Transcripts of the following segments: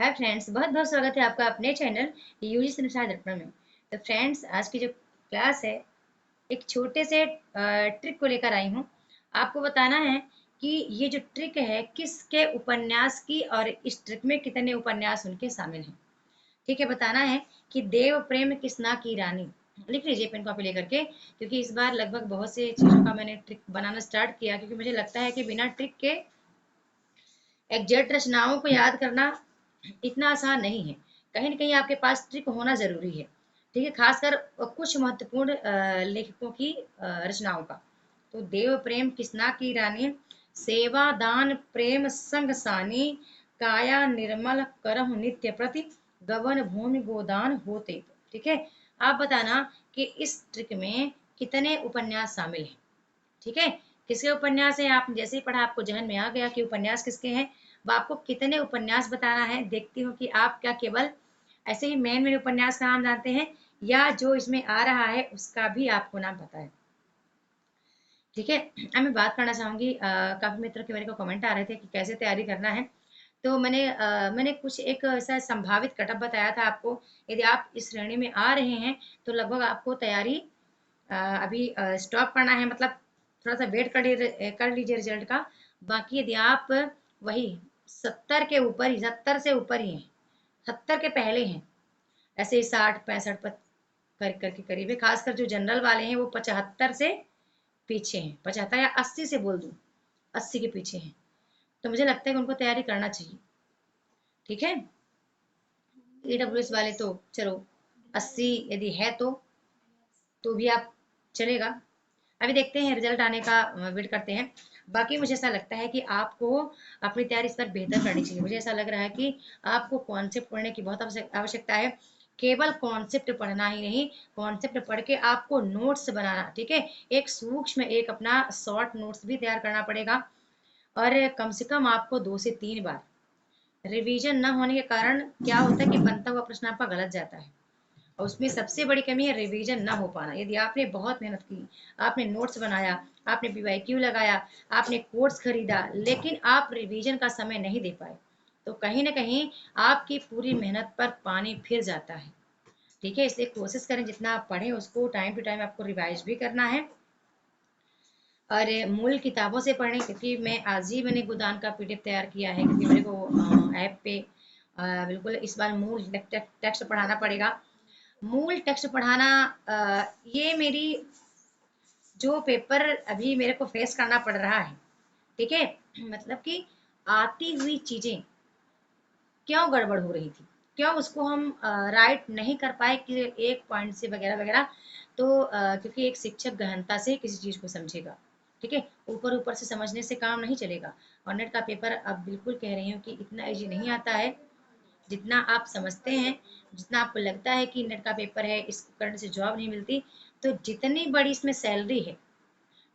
Hi friends, बहुत बहुत स्वागत है आपका अपने चैनल यूजी निशा दर्पण में। तो फ्रेंड्स, आज की जो क्लास है एक छोटे से ट्रिक को लेकर आई हूँ। आपको बताना है कि ये जो ट्रिक है किसके उपन्यास की और इस ट्रिक में कितने उपन्यास उनके शामिल हैं। ठीक है, बताना है कि देव प्रेम किसना की रानी। लिख लीजिए पेन कॉपी लेकर के, क्योंकि इस बार लगभग बहुत से चीज़ों का मैंने ट्रिक बनाना स्टार्ट किया, क्योंकि मुझे लगता है कि बिना ट्रिक के एग्जैक्ट रचनाओं को याद करना इतना आसान नहीं है। कहीं न कहीं आपके पास ट्रिक होना ज़रूरी है। ठीक है? ख़ासकर कुछ महत्वपूर्ण लेखकों की रचनाओं का। तो देव प्रेम किसना की रानी, सेवा दान प्रेम संग सानी, काया निर्मल करहु नित्य प्रति, गवन भूमि गोदान होते। ठीक है? आप बताना कि इस ट्रिक में कितने उपन्यास शामिल हैं। ठीक है? किसके उपन्यास हैं, आप जैसे ही पढ़ा आपको ज़हन में आ गया कि उपन्यास किसके हैं। अब आपको कितने उपन्यास बताना है, देखती हूँ कि आप क्या केवल ऐसे ही मेन उपन्यास का नाम जानते हैं या जो इसमें आ रहा है उसका भी आपको नाम पता है। ठीक है? अब मैं बात करना चाहूँगी, काफ़ी मित्रों के मेरे को कमेंट आ रहे थे कि कैसे तैयारी करना है। तो मैंने कुछ एक ऐसा संभावित कटअप बताया था आपको। यदि आप इस श्रेणी में आ रहे हैं, तो लगभग आपको तैयारी अभी स्टॉप करना है, मतलब थोड़ा-सा वेट कर लीजिए रिजल्ट का। बाकी यदि आप वही 70 के ऊपर ही, 70 से ऊपर ही हैं, 70 के पहले हैं, ऐसे ही 60-65 पर कर के करीब है। खासकर जो जनरल वाले हैं वो 75 से पीछे हैं, 75 या 80 से बोल दूँ, 80 के पीछे हैं। तो मुझे लगता है कि उनको तैयारी करना चाहिए। ठीक है? ईडब्ल्यूएस वाले तो चलो 80 यदि है तो भी आप चलेगा। अभी देखते हैं रिजल्ट आने का, वेट करते हैं। बाकी मुझे ऐसा लगता है कि आपको अपनी तैयारी इस पर बेहतर करनी चाहिए। मुझे ऐसा लग रहा है कि आपको कॉन्सेप्ट पढ़ने की बहुत आवश्यकता है। केवल कॉन्सेप्ट पढ़ना ही नहीं, कॉन्सेप्ट पढ़ के आपको नोट्स बनाना, ठीक है? एक सूक्ष्म, एक अपना शॉर्ट नोट्स भी तैयार करना पड़ेगा। और कम से कम आपको 2 से 3 बार रिवीजन न होने के कारण क्या होता है कि बनता हुआ प्रश्न आपका गलत जाता है। और उसमें सबसे बड़ी कमी है रिवीजन ना हो पाना। यदि आपने बहुत मेहनत की, आपने नोट्स बनाया, आपने पीवाईक्यू लगाया, आपने कोर्स खरीदा, लेकिन आप रिवीजन का समय नहीं दे पाए, तो कहीं न कहीं आपकी पूरी मेहनत पर पानी फिर जाता है। ठीक है? इसलिए कोशिश करें जितना आप पढ़ें उसको टाइम टू टाइम आपको रिवाइज़ भी करना है। और मूल किताबों से पढ़ें, क्योंकि मैं आज ही मैंने गोदान का पीडीएफ तैयार किया है, क्योंकि मेरे को ऐप पे बिल्कुल इस बार मूल टेक्स्ट पढ़ाना पड़ेगा। मूल टेक्स्ट पढ़ाना, ये मेरी जो पेपर अभी मेरे को फेस करना पड़ रहा है, ठीक है? मतलब कि आती हुई चीज़ें क्यों गड़बड़ हो रही थी, क्यों उसको हम राइट नहीं कर पाए कि एक पॉइंट से वगैरह वगैरह। तो क्योंकि एक शिक्षक गहनता से किसी चीज़ को समझेगा, ठीक है? ऊपर ऊपर से समझने से काम नहीं चलेगा। और नेट का पेपर अब बिल्कुल कह रही हूँ कि इतना ईजी नहीं आता है जितना आप समझते हैं। जितना आपको लगता है कि नेट का पेपर है, इसको करने से जॉब नहीं मिलती, तो जितनी बड़ी इसमें सैलरी है,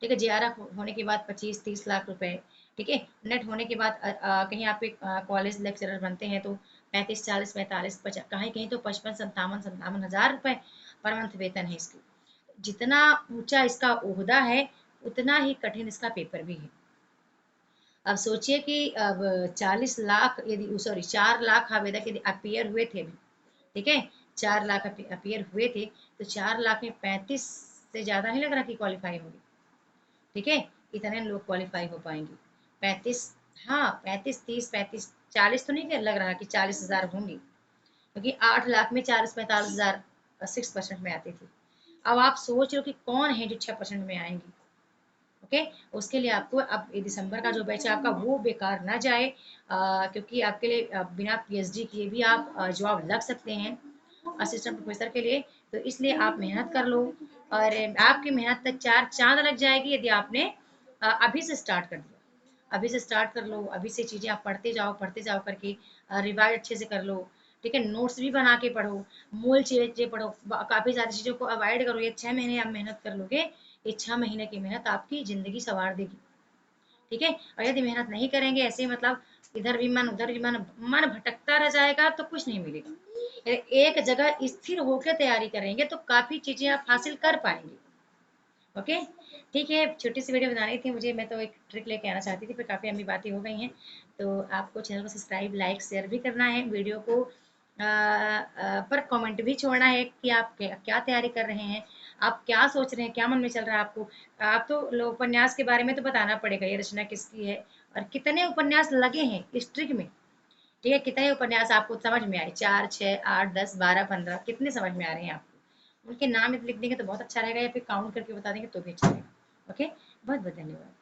ठीक है? जेआरएफ होने के बाद 25-30 लाख रुपए, ठीक है? नेट होने के बाद कहीं आप एक कॉलेज लेक्चरर बनते हैं तो 35-40-45-50, कहीं कहीं तो 55-57 हज़ार रुपए पर मंथ वेतन है इसकी। जितना ऊंचा इसका ओहदा है, उतना ही कठिन इसका पेपर भी है। अब सोचिए कि अब 40 लाख यदि सॉरी 4 लाख आवेदक यदि अपीयर हुए थे, ठीक है? 4 लाख अपीयर हुए थे, तो 4 लाख में 35 से ज़्यादा नहीं लग रहा कि क्वालीफाई होंगे, ठीक है? इतने लोग क्वालीफाई हो पाएंगे। 35, हाँ 35, 30, 35, 40 तो नहीं लग रहा कि 40,000 होंगी, क्योंकि 8 लाख में 40-45,000 6% में आती थी। अब आप सोच लो कि कौन है जो 6% में आएंगी। ओके? उसके लिए आपको अब ये दिसंबर का जो बैच है आपका वो बेकार ना जाए, क्योंकि आपके लिए बिना पीएचडी किए भी आप जॉब लग सकते हैं असिस्टेंट प्रोफेसर के लिए। तो इसलिए आप मेहनत कर लो, और आपकी मेहनत तक 4 चाँद लग जाएगी यदि आपने अभी से स्टार्ट कर दिया। अभी से स्टार्ट कर लो, अभी से चीज़ें आप पढ़ते जाओ करके रिवाइज़ अच्छे से कर लो, ठीक है? नोट्स भी बना के पढ़ो, मूल चीज़ें पढ़ो, काफ़ी सारी चीज़ों को अवॉइड करो। ये 6 महीने आप मेहनत कर लोगे, ये 6 महीने की मेहनत आपकी ज़िंदगी सँवार देगी, ठीक है? और यदि मेहनत नहीं करेंगे ऐसे ही, मतलब इधर भी मन, उधर भी मन, मन भटकता रह जाएगा तो कुछ नहीं मिलेगा। एक जगह स्थिर होकर तैयारी करेंगे तो काफ़ी चीज़ें आप हासिल कर पाएँगे। ओके? ठीक है, छोटी सी वीडियो बनानी थी मुझे, मैं तो एक ट्रिक लेके आना चाहती थी, फिर काफ़ी लंबी बातें हो गई हैं। तो आपको चैनल को सब्सक्राइब, लाइक, शेयर भी करना है। वीडियो को पर कमेंट भी छोड़ना है कि आप क्या तैयारी कर रहे हैं, आप क्या सोच रहे हैं, क्या मन में चल रहा है आपको। आप तो उपन्यास के बारे में तो बताना पड़ेगा, ये रचना किसकी है और कितने उपन्यास लगे हैं इस ट्रिक में। ठीक है, कितने उपन्यास आपको समझ में आए, 4, 6, 8, 10, 12, 15, कितने समझ में आ रहे हैं आपको। उनके नाम लिख देंगे तो बहुत अच्छा रहेगा, या फिर काउंट करके बता देंगे तो भी अच्छा रहेगा। ओके, बहुत बहुत धन्यवाद।